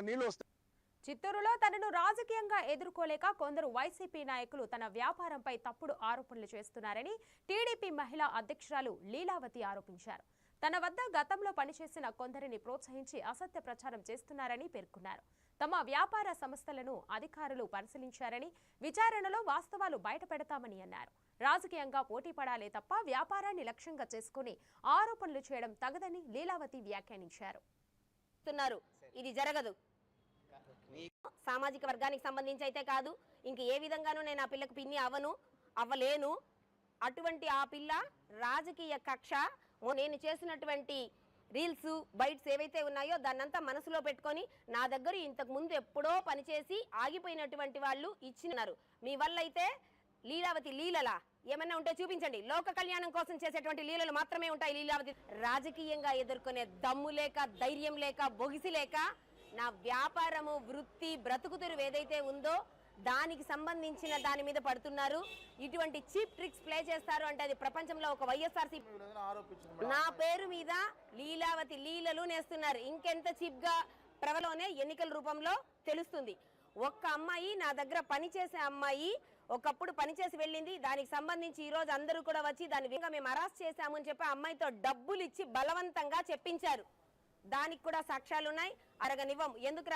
నీళ్ళు వస్తాయి. చిత్తూరులో తనను రాజకీయంగా ఎదుర్కోలేక కొందరు వైసీపీ నాయకులు తన వ్యాపారంపై తప్పుడు ఆరోపణలు చేస్తున్నారని టీడీపీ మహిళా అధ్యక్షురాలు లీలావతి ఆరోపించారు. తన వద్ద గతంలో పనిచేసిన కొందరిని ప్రోత్సహించి అసత్య ప్రచారం చేస్తున్నారని పేర్కొన్నారు. తమ వ్యాపార సంస్థలను అధికారులు పరిశీలించారని, విచారణలో వాస్తవాలు బయటపెడతామని అన్నారు. రాజకీయంగా పోటీ పడాలే తప్ప వ్యాపారాన్ని లక్ష్యంగా చేసుకుని ఆరోపణలు చేయడం తగదని లీలావతి వ్యాఖ్యానించారు. ఇది జరగదు. సామాజిక వర్గానికి సంబంధించి అయితే కాదు, ఇంక ఏ విధంగానూ నేను ఆ పిల్లకు పిన్ని అవ్వలేను. అటువంటి ఆ పిల్ల రాజకీయ కక్ష, నేను చేసినటువంటి రీల్స్ బైట్స్ ఏవైతే ఉన్నాయో దాన్నంతా మనసులో పెట్టుకొని నా దగ్గర ఇంతకు ముందు ఎప్పుడో పనిచేసి ఆగిపోయినటువంటి వాళ్ళు ఇచ్చినారు. మీ వల్ల అయితే లీలావతి లీలలా ఏమన్నా ఉంటే చూపించండి. లోక కళ్యాణం కోసం చేసేటువంటి లీలలు మాత్రమే ఉంటాయి లీలావతి. రాజకీయంగా ఎదుర్కొనే దమ్ము లేక, ధైర్యం లేక, బొగిసి లేక నా వ్యాపారము, వృత్తి, బ్రతుకుతెరువు ఏదైతే ఉందో దానికి సంబంధించిన దాని మీద పడుతున్నారు. ఇటువంటి చీప్ ట్రిక్స్ ప్లే చేస్తారు అంటే అది ప్రపంచంలో ఒక వైఎస్ఆర్సీపీ నా పేరు మీద లీలావతి లీలలు నేస్తున్నారు. ఇంకెంత చీప్ గా ప్రవలోనే ఎన్నికల రూపంలో తెలుస్తుంది. ఒక్క అమ్మాయి, నా దగ్గర పనిచేసే అమ్మాయి ఒకప్పుడు పనిచేసి వెళ్ళింది. దానికి సంబంధించి ఈ రోజు అందరూ కూడా వచ్చి దాని విధంగా మేము అరెస్ట్ చేశామని చెప్పి అమ్మాయితో డబ్బులు ఇచ్చి బలవంతంగా చెప్పించారు. దానికి కూడా సాక్ష్యాలు ఉన్నాయి. అరగనివ్వం. ఎందుకు